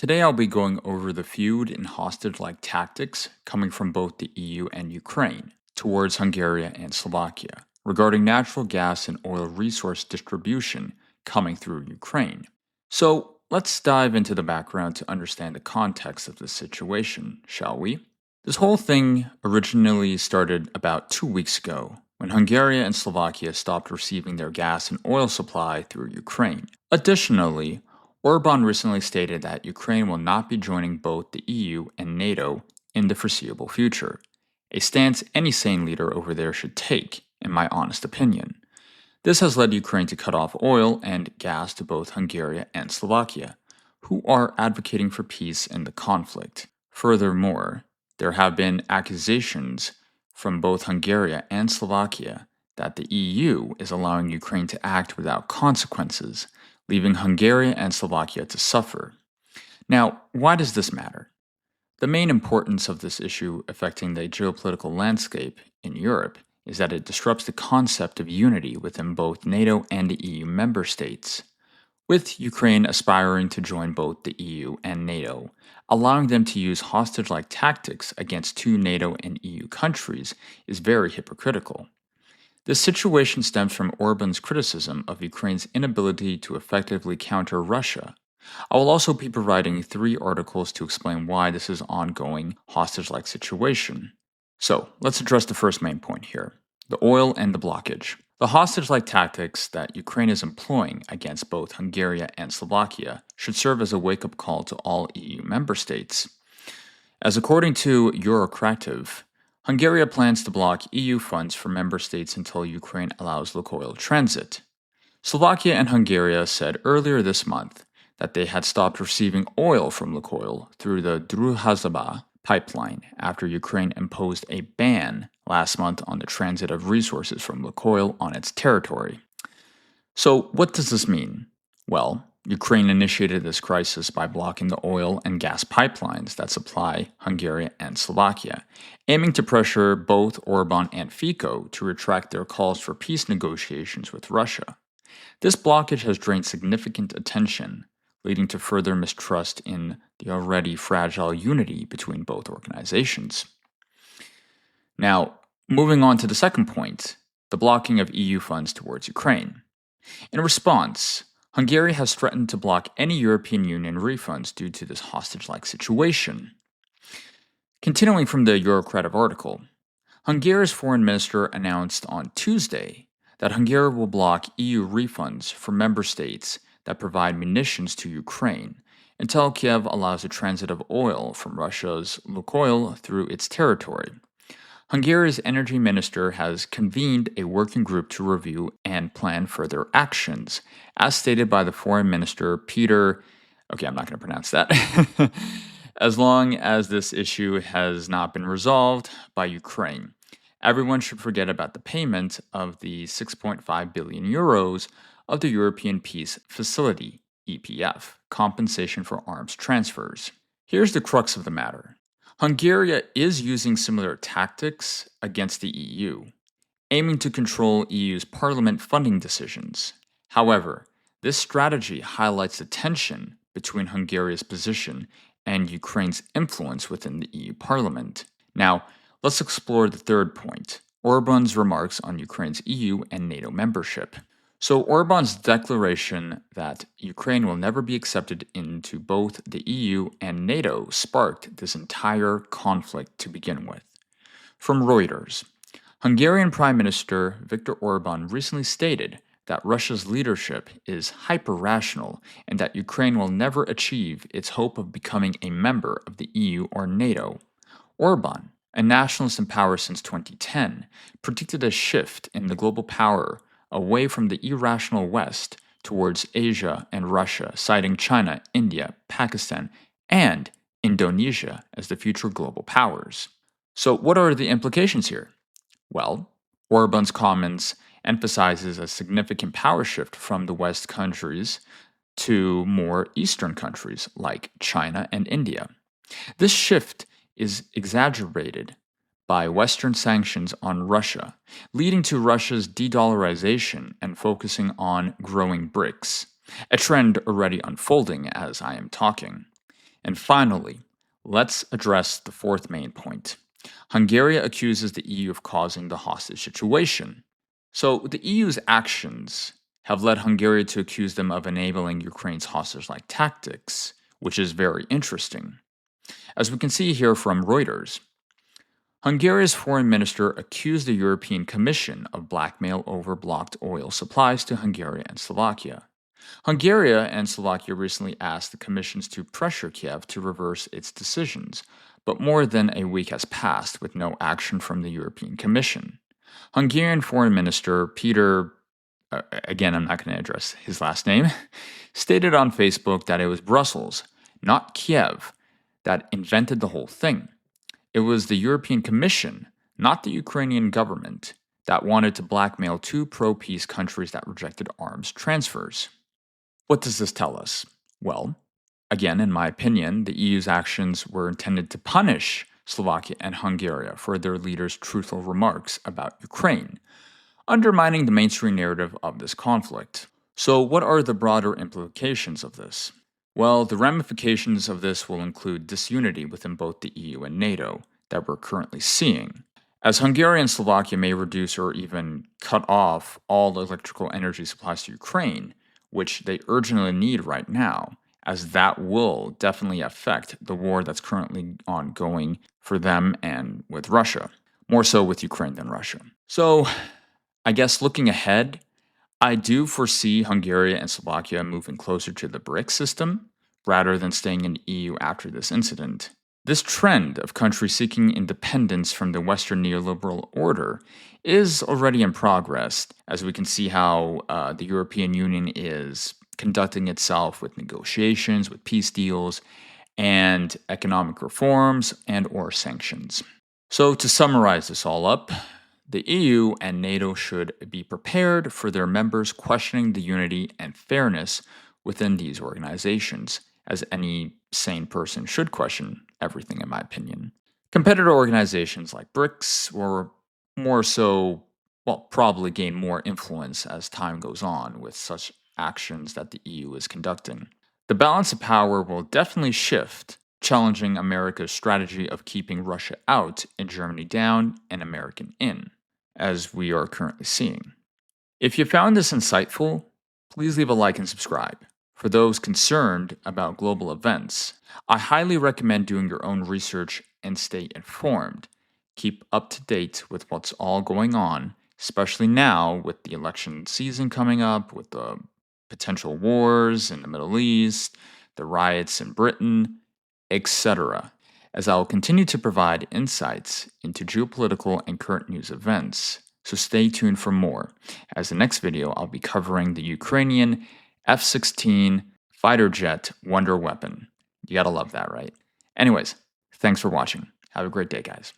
Today I'll be going over the feud and hostage-like tactics coming from both the EU and Ukraine towards Hungary and Slovakia regarding natural gas and oil resource distribution coming through Ukraine. So let's dive into the background to understand the context of this situation, shall we? This whole thing originally started about 2 weeks ago when Hungary and Slovakia stopped receiving their gas and oil supply through Ukraine. Additionally, Orban recently stated that Ukraine will not be joining both the EU and NATO in the foreseeable future, a stance any sane leader over there should take, in my honest opinion. This has led Ukraine to cut off oil and gas to both Hungary and Slovakia, who are advocating for peace in the conflict. Furthermore, there have been accusations from both Hungary and Slovakia that the EU is allowing Ukraine to act without consequences, leaving Hungary and Slovakia to suffer. Now, why does this matter? The main importance of this issue affecting the geopolitical landscape in Europe is that it disrupts the concept of unity within both NATO and the EU member states. With Ukraine aspiring to join both the EU and NATO, allowing them to use hostage-like tactics against two NATO and EU countries is very hypocritical. This situation stems from Orban's criticism of Ukraine's inability to effectively counter Russia. I will also be providing 3 articles to explain why this is an ongoing hostage-like situation. So, let's address the first main point here, the oil and the blockage. The hostage-like tactics that Ukraine is employing against both Hungary and Slovakia should serve as a wake-up call to all EU member states. As according to Eurocrative, Hungary plans to block EU funds for member states until Ukraine allows Lukoil transit. Slovakia and Hungary said earlier this month that they had stopped receiving oil from Lukoil through the Druhazaba pipeline after Ukraine imposed a ban last month on the transit of resources from Lukoil on its territory. So, what does this mean? Well, Ukraine initiated this crisis by blocking the oil and gas pipelines that supply Hungary and Slovakia, aiming to pressure both Orban and Fico to retract their calls for peace negotiations with Russia. This blockage has drained significant attention, leading to further mistrust in the already fragile unity between both organizations. Now, moving on to the second point, the blocking of EU funds towards Ukraine. In response, Hungary has threatened to block any European Union refunds due to this hostage-like situation. Continuing from the Eurocrative article, Hungary's foreign minister announced on Tuesday that Hungary will block EU refunds for member states that provide munitions to Ukraine until Kiev allows the transit of oil from Russia's Lukoil through its territory. Hungary's energy minister has convened a working group to review and plan further actions, as stated by the foreign minister Peter. Okay, I'm not going to pronounce that. As long as this issue has not been resolved by Ukraine, everyone should forget about the payment of the 6.5 billion euros of the European Peace Facility, EPF, Compensation for Arms Transfers. Here's the crux of the matter. Hungary is using similar tactics against the EU, aiming to control EU's parliament funding decisions. However, this strategy highlights the tension between Hungary's position and Ukraine's influence within the EU parliament. Now, let's explore the third point, Orban's remarks on Ukraine's EU and NATO membership. So Orban's declaration that Ukraine will never be accepted into both the EU and NATO sparked this entire conflict to begin with. From Reuters, Hungarian Prime Minister Viktor Orban recently stated that Russia's leadership is hyper-rational and that Ukraine will never achieve its hope of becoming a member of the EU or NATO. Orban, a nationalist in power since 2010, predicted a shift in the global power away from the irrational West towards Asia and Russia, citing China, India, Pakistan, and Indonesia as the future global powers. So what are the implications here? Well, Orban's comments emphasizes a significant power shift from the West countries to more Eastern countries like China and India. This shift is exaggerated by Western sanctions on Russia, leading to Russia's de-dollarization and focusing on growing BRICS, a trend already unfolding as I am talking. And finally, let's address the fourth main point. Hungary accuses the EU of causing the hostage situation. So the EU's actions have led Hungary to accuse them of enabling Ukraine's hostage like tactics, which is very interesting. As we can see here from Reuters, Hungary's foreign minister accused the European Commission of blackmail over blocked oil supplies to Hungary and Slovakia. Hungary and Slovakia recently asked the commissions to pressure Kiev to reverse its decisions, but more than a week has passed with no action from the European Commission. Hungarian Foreign Minister Peter, again, I'm not going to address his last name, stated on Facebook that it was Brussels, not Kiev, that invented the whole thing. It was the European Commission, not the Ukrainian government, that wanted to blackmail two pro-peace countries that rejected arms transfers. What does this tell us? Well, again, in my opinion, the EU's actions were intended to punish Slovakia and Hungary for their leaders' truthful remarks about Ukraine, undermining the mainstream narrative of this conflict. So, what are the broader implications of this? Well, the ramifications of this will include disunity within both the EU and NATO that we're currently seeing. As Hungary and Slovakia may reduce or even cut off all electrical energy supplies to Ukraine, which they urgently need right now, as that will definitely affect the war that's currently ongoing for them and with Russia, more so with Ukraine than Russia. So, I guess looking ahead, I do foresee Hungary and Slovakia moving closer to the BRICS system rather than staying in the EU after this incident. This trend of countries seeking independence from the Western neoliberal order is already in progress, as we can see how the European Union is conducting itself with negotiations, with peace deals, and economic reforms and/or sanctions. So to summarize this all up, the EU and NATO should be prepared for their members questioning the unity and fairness within these organizations, as any sane person should question everything, in my opinion. Competitor organizations like BRICS will more so, well, probably gain more influence as time goes on with such actions that the EU is conducting. The balance of power will definitely shift, challenging America's strategy of keeping Russia out and Germany down and America in, as we are currently seeing. If you found this insightful, please leave a like and subscribe. For those concerned about global events, I highly recommend doing your own research and stay informed. Keep up to date with what's all going on, especially now with the election season coming up, with the potential wars in the Middle East, the riots in Britain, etc., as I will continue to provide insights into geopolitical and current news events. So stay tuned for more, as the next video I'll be covering the Ukrainian F-16 fighter jet wonder weapon. You gotta love that, right? Anyways, thanks for watching. Have a great day, guys.